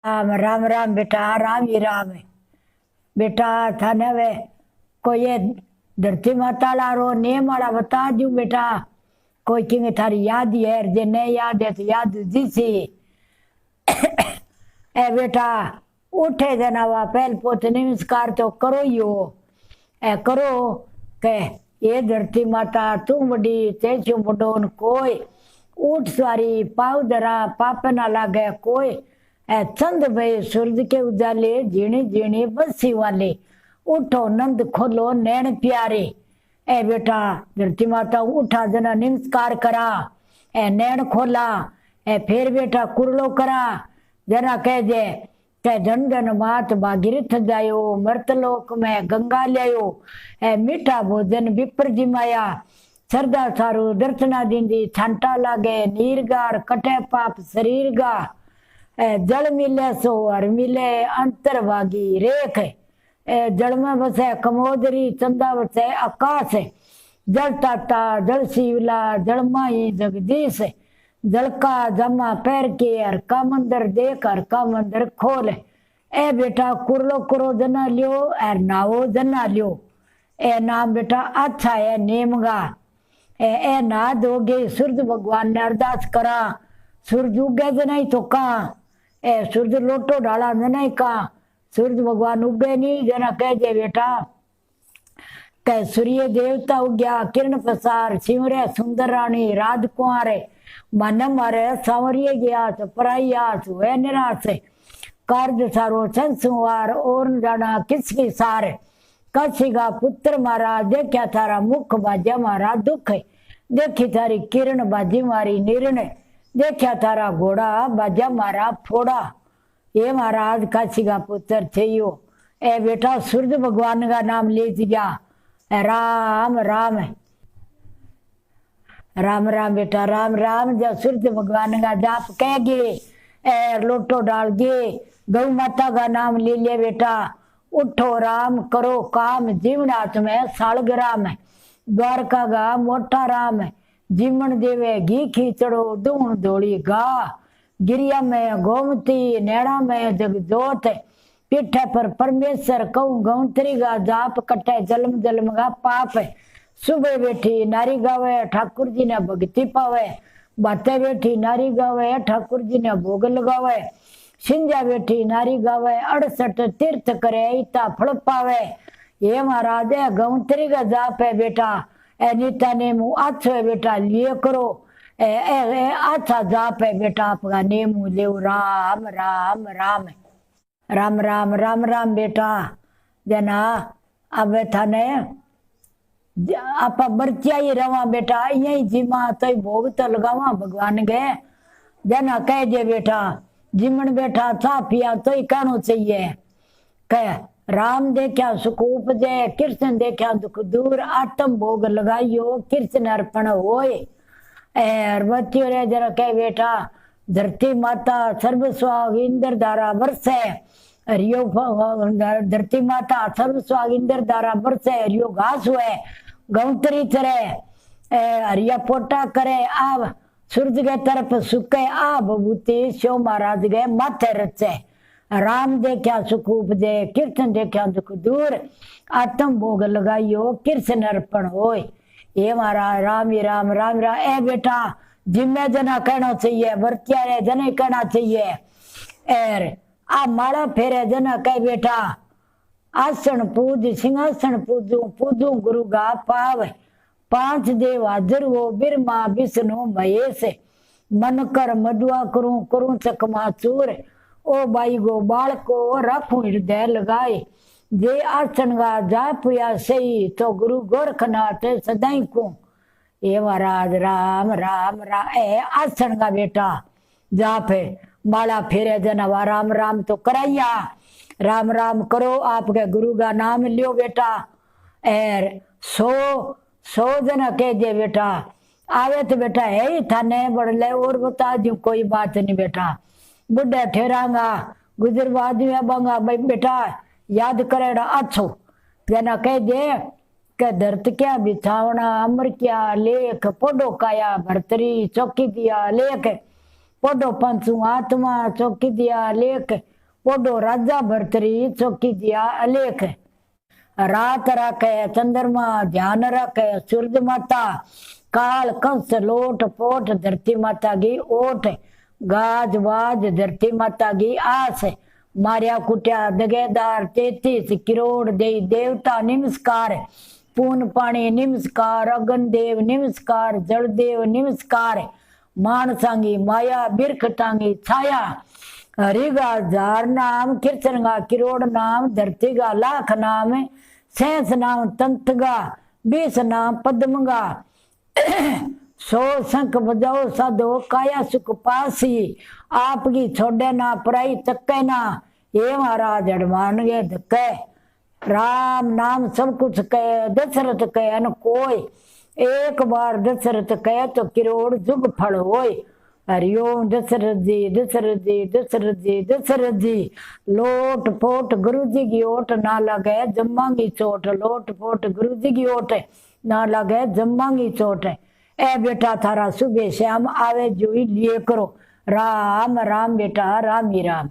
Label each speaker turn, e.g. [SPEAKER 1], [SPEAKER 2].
[SPEAKER 1] राम राम राम बेटा, राम ही राम है बेटा। थाने वे कोई ये धरती माता रो नेम वाला बता दू बेटा। कोई किंग थारी याद ही है, जे नहीं याद है तो याद जिसी ए बेटा उठे जनावा पहल पोत नमस्कार तो करो ही हो। ए करो के ये धरती माता तू बड़ी तेजो बडोन कोई ऊट सवारी पाव धरा पाप ना लागे कोई। ए चंद भय सूरज के उजाले झीणी झीणी बसी वाले उठो नंद खोलो नैन प्यारे। ए बेटा धरती माता उठा जना नमस्कार करा, ए नैन खोला, ए फिर बेटा कुरलो करा जना कह जे के धन धन मात भागीरथ जायो मृतलोक में गंगा लियो। ए मीठा भोजन विप्र जिमाया श्रद्धा सारू दर्शना दींदी छांटा लागे नीरगार कटे पाप शरीर गा। जल मिले सो और मिले अंतरभागी रेख। जल में बसे कमोदरी चंदा बसे आकाश। जल ताता जल शिवला जल माही जगदीश। जल का जमा पैर के हर का मंदिर देख हर का मंदिर खोल। ए बेटा कुरलो करो जना लियो और नावो जना लियो। ए नाम बेटा अच्छा है नेमगा। ए ना दोगे सूरज भगवान ने अरदास करा। सूरज उगे नहीं तो कहा ए सूरज लोटो डाला नहीं कहा सूरज भगवान उगे नहीं जना कह दे बेटा कह सूर्य देवता उग्या किरण प्रसार सिमरे सुंदर रानी राजकुमार मन मारे सांवरिये गया तो परायास वे निराश कार्य सारो संसुवार और जाना किसकी सार। कसिगा पुत्र मारा देखा थारा मुख बाजा मारा दुख। देखी थारी किरण बाजी मारी निर्णय देखा थारा घोड़ा बाजा मारा फोड़ा। ये महाराज काशी का पुत्र थे यो। ए बेटा सूरज भगवान का नाम ले दिया राम राम राम राम बेटा राम राम। जब सूरज भगवान का जाप कह गे ए लोटो डाल गे गौ माता का नाम ले लिया बेटा। उठो राम करो काम जीवनाथ में सालग राम है द्वारका गा मोटा राम है। जीवन देवे घी खींचड़ो दूण धोड़ी गा। गिरिया में गोमती नैणा में जगजोत। पीठे पर परमेश्वर कहूँ गौंतरी गा जाप कटे जलम जलम गा पाप है। सुबह बैठी नारी गावे ठाकुर जी ने भक्ति पावे। बातें बैठी नारी गावे ठाकुर जी ने भोग लगावे। सिंजा बैठी नारी गावे 68 तीर्थ करे इता फल पावे। ये महाराज है गौंतरी का जाप है बेटा। ए नीता नेम अच्छो है बेटा लिए करो। अच्छा जाप है बेटा आपका नेम ले राम राम राम राम राम राम राम बेटा। जना अब थाने आप बरतिया ही रवा बेटा यही जीमा तो भोग तो लगावा भगवान गए। जना कह दे बेटा जिमन बैठा था पिया तो ही कहना चाहिए कह राम देखा सुख उपजे कृष्ण देखा दुख दूर आत्म भोग लगाइयो कृष्ण अर्पण होए। बच्चियों रे जरा कह बेटा धरती माता सर्व स्वाग इंद्र धारा बरसे हरियो धरती माता सर्व स्वाग इंद्र धारा बरसे हरियो घास हुए गौतरी चरे हरिया पोटा करे आब सूरज के तरफ सुखे आ बबूती शो महाराज गए माथे रचे। राम देखा सुख उपजे कृष्ण देखा दुख दूर आत्म भोग लगाइयो कृष्ण अर्पण होए। ये महाराज राम ही राम राम राम। ए बेटा जिम्मे जना कहना चाहिए वर्तिया रे जने कहना चाहिए। एर आ माला फेरे जना कह बेटा आसन पूज सिंहासन पूजू पूजू गुरु गा पाव। 5 देव हाजर हो बिरमा विष्णु महेश। मन कर मडुआ करूं करूं चकमा चूर। ओ बाई गो बाल को रखू हृदय लगाए। जे आसन गा जापुया सही तो गुरु गोरखनाथ सदाई को। ये महाराज राम राम राम। ए आसन का बेटा जाप है माला फेरे जनवा राम राम तो कराइया राम राम करो आपके गुरु का नाम लियो बेटा। एर सो जना कह दे बेटा आवे तो बेटा है ही थाने बढ़ ले और बता दू कोई बात नहीं बेटा। बुढ़ा ठहरांगा गुजर बाद बांगा भाई बेटा याद करेगा अच्छो जना कह दे के धरत क्या बिछावना अमर क्या लेख पोडो काया भरतरी चौकी दिया लेख। पोडो पंचू आत्मा चौकी दिया लेख, पोडो राजा भरतरी चौकी दिया अलेख। रात राखे चंद्रमा ध्यान रखे सूर्य माता, काल कंस लोट पोट धरती माता की ओट, गाज वाज धरती माता की आस, मारिया कुटिया दगेदार 33 करोड़ दे देवता नमस्कार, पून पानी नमस्कार, अगन देव नमस्कार, जल देव नमस्कार, मानसांगी माया बिरख टांगी छाया, हरिगा 1000 नाम, कीर्तनगा करोड़ नाम, धरतीगा लाख नाम, सहस नाम तंतगा, 20 नाम पद्मगा, 100 शंख बजाओ साधो काया सुख पासी, आपकी छोड़े ना पराई तके ना, ये महाराज हनुमान गे धके। राम नाम सब कुछ कहे दशरथ कहे न कोई, एक बार दशरथ कहे तो करोड़ जुग फल होय। हरिओम दशरथ जी दशरथ जी दशरथ जी दशरथ जी, लोट पोट गुरु जी की ओट ना लगे जम्मांगी चोट, लोट पोट गुरु जी की ओट ना लगे जम्मांगी चोट। ए बेटा थारा सुबह शाम आवे जोई लिए करो, राम राम बेटा राम ही राम।